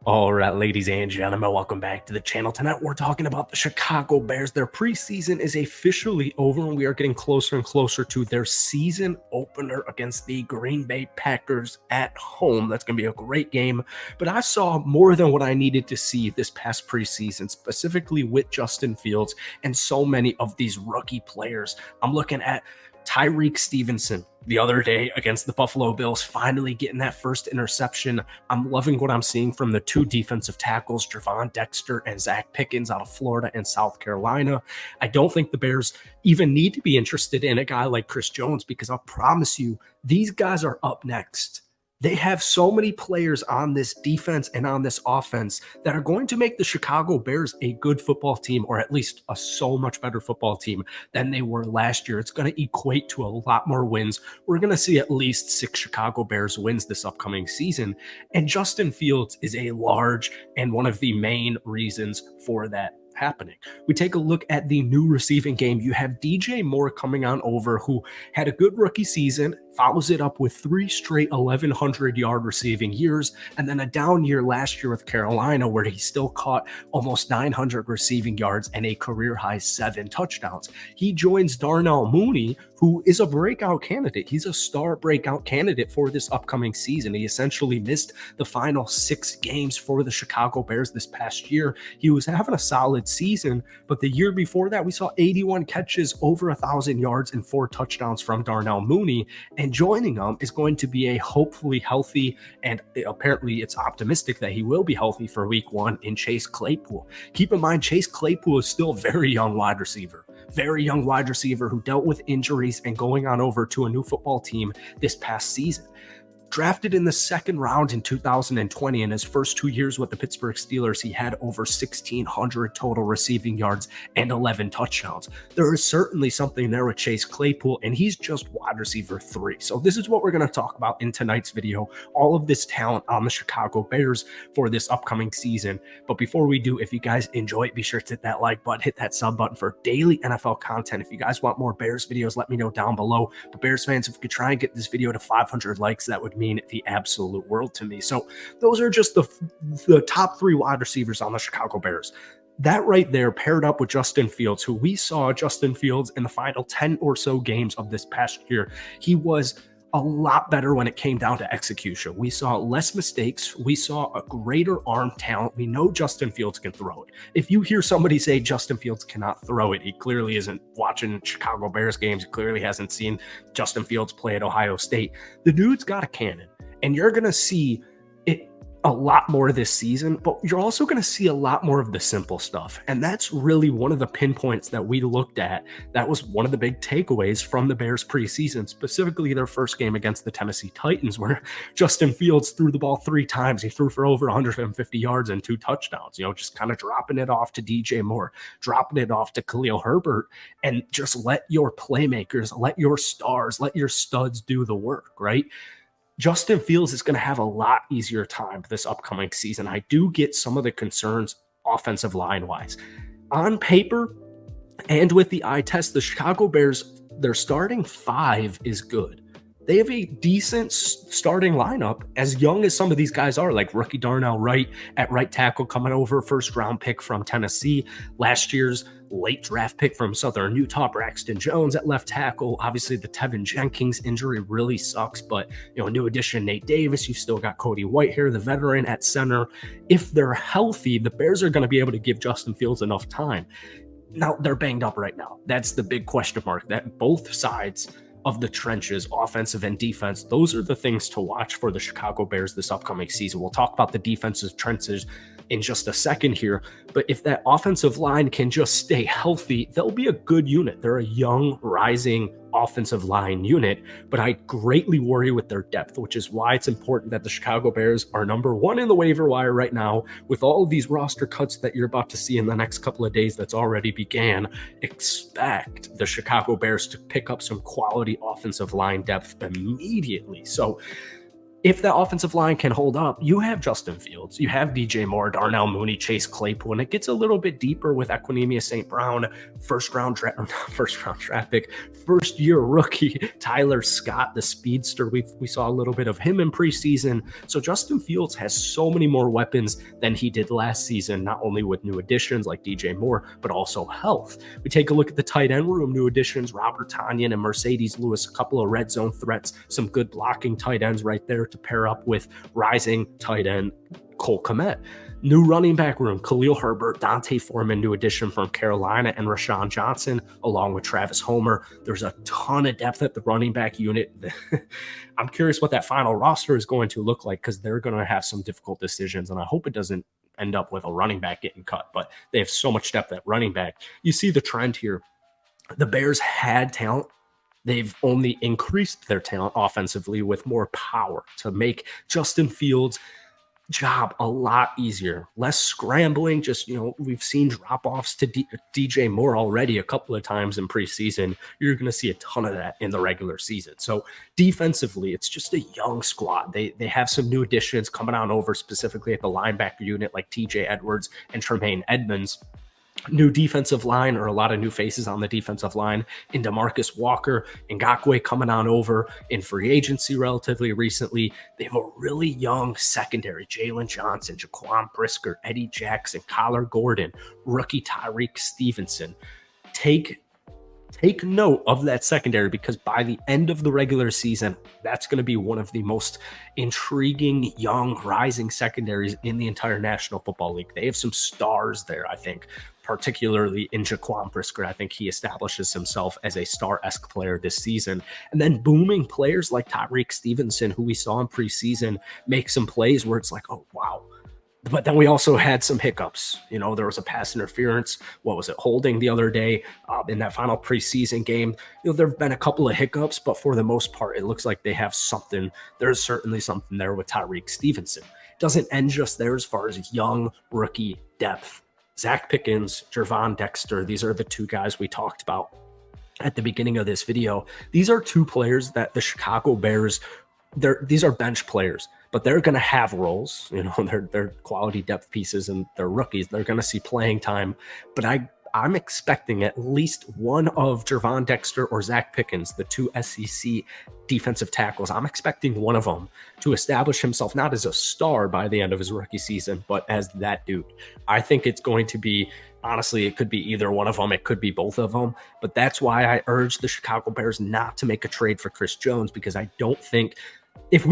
All right, ladies and gentlemen, welcome back to the channel. Tonight, we're talking about the Chicago Bears. Their preseason is officially over, and we are getting closer and closer to their season opener against the Green Bay Packers at home. That's going to be a great game, but I saw more than what I needed to see this past preseason, specifically with Justin Fields and so many of these rookie players. I'm looking at Tyreek Stevenson the other day against the Buffalo Bills, finally getting that first interception. I'm loving what I'm seeing from the two defensive tackles, Javon Dexter and Zach Pickens out of Florida and South Carolina. I don't think the Bears even need to be interested in a guy like Chris Jones, because I'll promise you, these guys are up next. They have so many players on this defense and on this offense that are going to make the Chicago Bears a good football team, or at least a so much better football team than they were last year. It's going to equate to a lot more wins. We're going to see at least 6 Chicago Bears wins this upcoming season. And Justin Fields is a large and one of the main reasons for that happening. We take a look at the new receiving game. You have DJ Moore coming on over, who had a good rookie season, follows it up with 3 straight 1,100-yard receiving years, and then a down year last year with Carolina, where he still caught almost 900 receiving yards and a career-high 7 touchdowns. He joins Darnell Mooney, who is a breakout candidate. He's a star breakout candidate for this upcoming season. He essentially missed the final 6 games for the Chicago Bears this past year. He was having a solid season, but the year before that, we saw 81 catches, over 1,000 yards, and 4 touchdowns from Darnell Mooney. And joining him is going to be a hopefully healthy, and apparently it's optimistic that he will be healthy for week 1, in Chase Claypool. Keep in mind, Chase Claypool is still a very young wide receiver who dealt with injuries and going on over to a new football team this past season. Drafted in the 2nd round in 2020, in his first 2 years with the Pittsburgh Steelers, he had over 1,600 total receiving yards and 11 touchdowns. There is certainly something there with Chase Claypool, and he's just wide receiver 3. So this is what we're going to talk about in tonight's video, all of this talent on the Chicago Bears for this upcoming season. But before we do, if you guys enjoy it, be sure to hit that like button, hit that sub button for daily NFL content. If you guys want more Bears videos, let me know down below. But Bears fans, if we could try and get this video to 500 likes, that would mean the absolute world to me. So those are just the top 3 wide receivers on the Chicago Bears. That right there, paired up with Justin Fields, who we saw Justin Fields in the final 10 or so games of this past year. He was a lot better when it came down to execution. We saw less mistakes. We saw a greater arm talent. We know Justin Fields can throw it. If you hear somebody say Justin Fields cannot throw it, he clearly isn't watching Chicago Bears games. He clearly hasn't seen Justin Fields play at Ohio State. The dude's got a cannon, and you're going to see it a lot more this season, but you're also going to see a lot more of the simple stuff. And that's really one of the pinpoints that we looked at. That was one of the big takeaways from the Bears preseason, specifically their first game against the Tennessee Titans, where Justin Fields threw the ball 3 times. He threw for over 150 yards and 2 touchdowns, just kind of dropping it off to DJ Moore, dropping it off to Khalil Herbert, and just let your playmakers, let your stars, let your studs do the work, right? Justin Fields is going to have a lot easier time this upcoming season. I do get some of the concerns offensive line-wise. On paper and with the eye test, the Chicago Bears, their starting 5 is good. They have a decent starting lineup, as young as some of these guys are, like rookie Darnell Wright at right tackle, coming over, 1st-round pick from Tennessee. Last year's late draft pick from Southern Utah, Braxton Jones at left tackle. Obviously, the Tevin Jenkins injury really sucks, but new addition Nate Davis. You've still got Cody Whitehair, the veteran, at center. If they're healthy, the Bears are going to be able to give Justin Fields enough time. Now, they're banged up right now. That's the big question mark, that both sides of the trenches, offensive and defense, those are the things to watch for the Chicago Bears this upcoming season. We'll talk about the defensive trenches in just a second here, but if that offensive line can just stay healthy, they'll be a good unit. They're a young, rising offensive line unit, but I greatly worry with their depth, which is why it's important that the Chicago Bears are number 1 in the waiver wire right now. With all of these roster cuts that you're about to see in the next couple of days that's already began, expect the Chicago Bears to pick up some quality offensive line depth immediately. So if that offensive line can hold up, you have Justin Fields, you have DJ Moore, Darnell Mooney, Chase Claypool, and it gets a little bit deeper with Equinemius St. Brown, first round draft pick, first year rookie Tyler Scott, the speedster. We saw a little bit of him in preseason. So Justin Fields has so many more weapons than he did last season, not only with new additions like DJ Moore, but also health. We take a look at the tight end room, new additions, Robert Tonyan and Mercedes Lewis, a couple of red zone threats, some good blocking tight ends right there to pair up with rising tight end Cole Kmet. New running back room, Khalil Herbert, Dante Foreman, new addition from Carolina, and Rashawn Johnson, along with Travis Homer. There's a ton of depth at the running back unit. I'm curious what that final roster is going to look like, because they're going to have some difficult decisions, and I hope it doesn't end up with a running back getting cut, but they have so much depth at running back. You see the trend here. The Bears had talent. They've only increased their talent offensively with more power to make Justin Fields' job a lot easier, less scrambling. Just, we've seen drop-offs to DJ Moore already a couple of times in preseason. You're going to see a ton of that in the regular season. So defensively, it's just a young squad. They have some new additions coming on over, specifically at the linebacker unit, like TJ Edwards and Tremaine Edmonds. New defensive line, or a lot of new faces on the defensive line, in DeMarcus Walker and Ngakoue coming on over in free agency relatively recently. They have a really young secondary, Jalen Johnson, Jaquan Brisker, Eddie Jackson, Kyler Gordon, rookie Tyreek Stevenson. Take note of that secondary, because by the end of the regular season, that's going to be one of the most intriguing, young, rising secondaries in the entire National Football League. They have some stars there, I think, particularly in Jaquan Brisker. I think he establishes himself as a star-esque player this season. And then booming players like Tyreek Stevenson, who we saw in preseason, make some plays where it's like, oh, wow. But then we also had some hiccups. There was a pass interference. What was it? Holding the other day in that final preseason game. There have been a couple of hiccups, but for the most part, it looks like they have something. There's certainly something there with Tyreek Stevenson. It doesn't end just there as far as young rookie depth. Zach Pickens, Gervon Dexter, these are the two guys we talked about at the beginning of this video. These are two players that the Chicago Bears, these are bench players, but they're going to have roles. They're quality depth pieces, and they're rookies. They're going to see playing time. But I'm expecting at least one of Gervon Dexter or Zach Pickens, the two SEC defensive tackles, I'm expecting one of them to establish himself not as a star by the end of his rookie season, but as that dude. I think it's going to be, honestly, it could be either one of them. It could be both of them. But that's why I urge the Chicago Bears not to make a trade for Chris Jones, because I don't think, if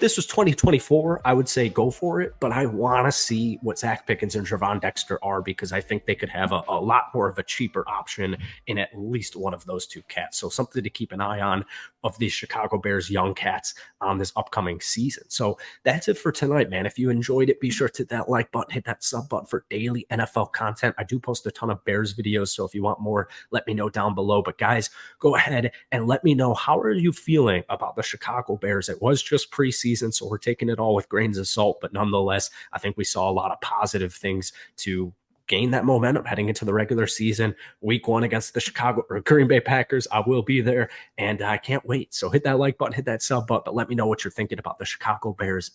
this was 2024, I would say go for it, but I want to see what Zach Pickens and Gervon Dexter are, because I think they could have a lot more of a cheaper option in at least one of those two cats. So something to keep an eye on of these Chicago Bears young cats on this upcoming season. So that's it for tonight, man. If you enjoyed it, be sure to hit that like button, hit that sub button for daily NFL content. I do post a ton of Bears videos, so if you want more, let me know down below. But guys, go ahead and let me know, how are you feeling about the Chicago Bears? It was just preseason, so we're taking it all with grains of salt, but nonetheless, I think we saw a lot of positive things to gain that momentum heading into the regular season. Week 1 against the Green Bay Packers, I will be there, and I can't wait. So hit that like button, hit that sub button, but let me know what you're thinking about the Chicago Bears.